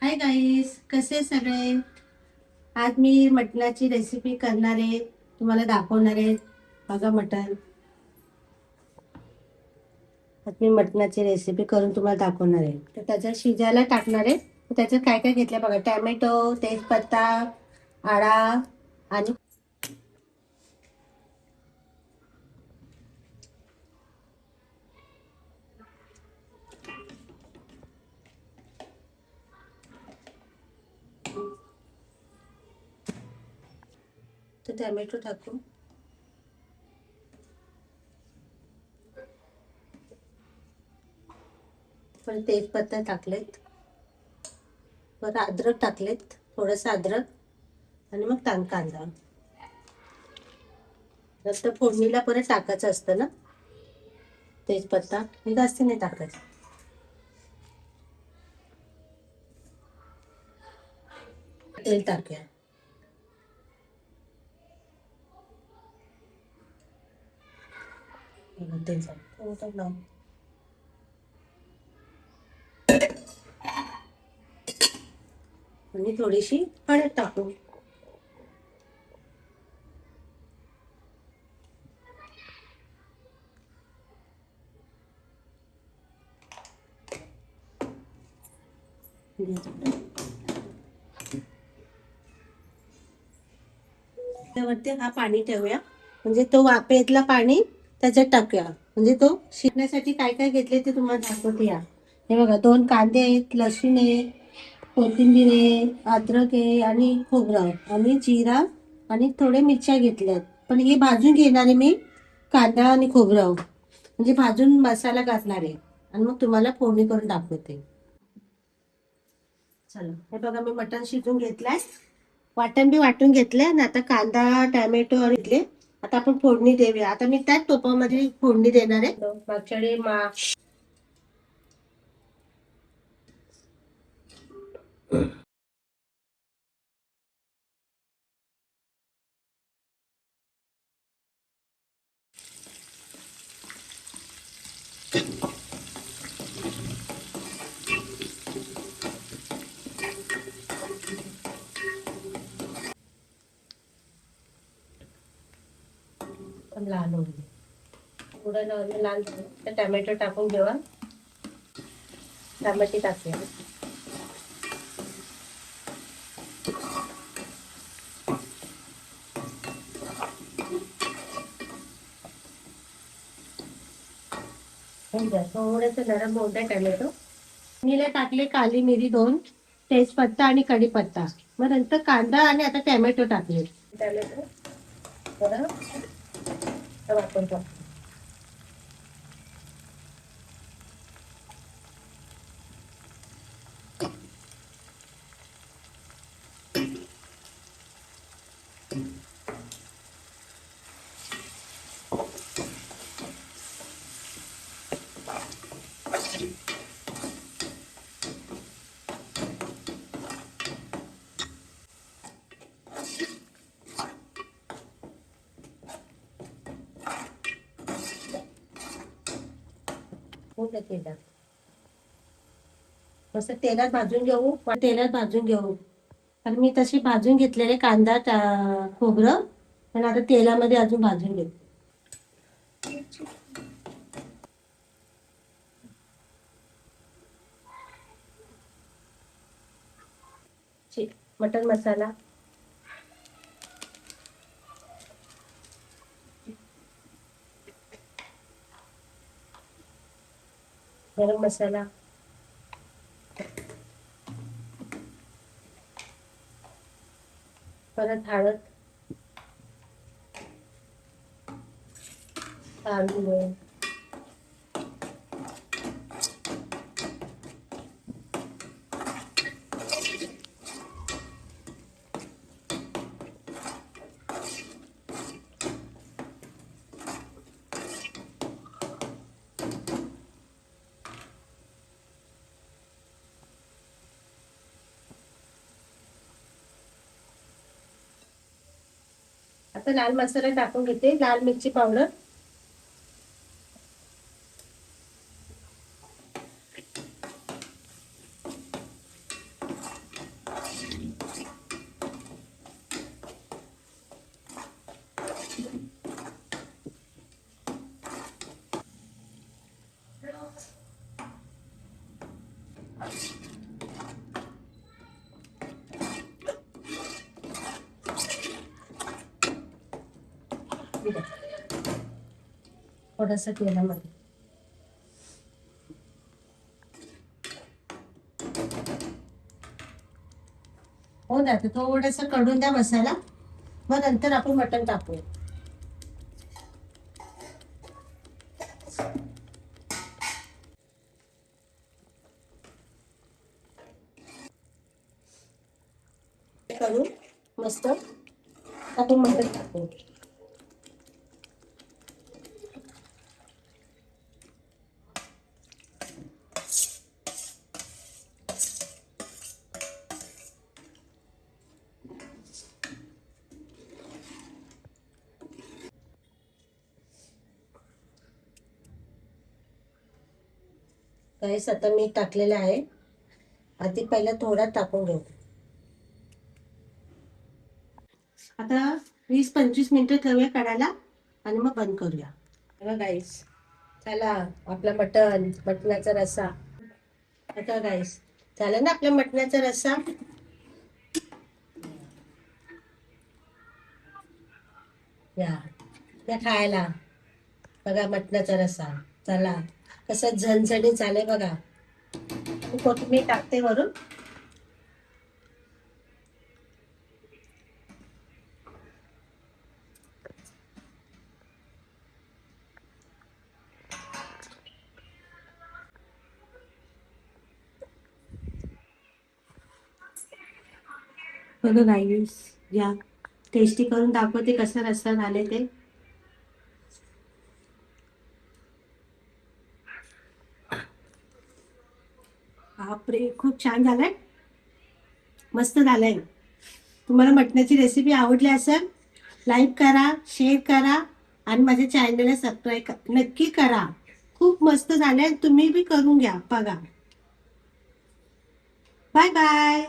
Hi guys, कसे सगळे. आज मी मटणाची रेसिपी करणार आहे, तुम्हाला दाखवणार आहे. बघा मटण. आज मी मटणाची रेसिपी करून तुम्हाला दाखवणार आहे. तर त्याच्यात शिजायला टाकणार आहे. तर त्याच्यात काय काय घेतलं बघा. टॅमॅटो, तेजपत्ता, आळा आणि तर टॅमॅटो टाकू. पण तेजपत्ता टाकलेत. परत अद्रक टाकलेत, थोडंसं अद्रक आणि मग कांदा. नंतर फोडणीला परत टाकायचं असतं ना तेजपत्ता. मी जास्त नाही टाकायचं. तेल टाकूया. तेल टाकलं आणि थोडीशी हळद टाकू. त्यावरती हा पाणी ठेवूया, म्हणजे तो वाफेतला पाणी त्याच्यात टाकूया. म्हणजे तो शिजण्यासाठी काय काय घेतले ते तुम्हाला दाखवते. या हे बघा, 2 कांदे आहेत, लसूण आहे, कोथिंबीर आहे, अद्रक आहे आणि खोबरं आणि जिरा आणि थोडे मिरच्या घेतल्यात. पण हे भाजून घेणार आहे मी, कांदा आणि खोबरं, म्हणजे भाजून मसाला घालणार आहे आणि मग तुम्हाला फोडणी करून दाखवते. चला, हे बघा मी मटण शिजून घेतलंय, वाटण बी वाटून घेतलंय आणि आता कांदा टॅमॅटो घेतले. आता आपण फोडणी देऊया. आता मी त्याच टोपामध्ये फोडणी देणार आहे. मागच्या वेळी लाल होईल, थोडं लाल तर टॅमॅटो टाकून घेवा. टमाटे टाकूया. थोडंसं नरम होत आहे टॅमॅटो. मीला टाकले काली मिरी 2, तेजपत्ता आणि कढीपत्ता. मग नंतर कांदा आणि आता टॅमॅटो टाकले. टॅमॅटो बरं वापरतो. मस्त तेलात भाजून घेऊ. तेलात भाजून घेऊ, कारण मी तशी भाजून घेतलेले कांदा खोबरं, पण आता तेलामध्ये अजून भाजून घेऊ. मटन मसाला, गरम मसाला, परत हळद, तांदूळ, आता लाल मसाला टाकून घेते. लाल मिरची पावडर, टाकू द्या थोडंसं तेलामध्ये. हो ना, तर थोडंसं कडून द्या मसाला, मग नंतर आपण मटण टाकूया. करून मस्त आपण मटण टाकू. गाईस आता मी टाकलेलं आहे, आधी पहिला थोडा टाकून घेऊ. आता 20-25 मिनिटं ठेवूया काढायला आणि मग बंद करूया. बघा गाईस, चला आपला मटणाचा रस्सा. आता गाईस झालं ना आपल्या मटणाचा रस्सा. या खायला. बघा मटणाचा रस्सा. चला कसं झणझणीत झालंय बघा. कोथिंबीर टाकते वरून. बघा गाईस, या टेस्टी करून दाखवते कसा रस्सा झाले ते. बापरे, खूप छान झालंय, मस्त झालंय. तुम्हाला मटणाची रेसिपी आवडली असेल, लाईक करा, शेअर करा आणि माझ्या चॅनलला सबस्क्राईब नक्की करा. खूप मस्त झालंय, तुम्ही बी करून घ्या बघा. Bye bye.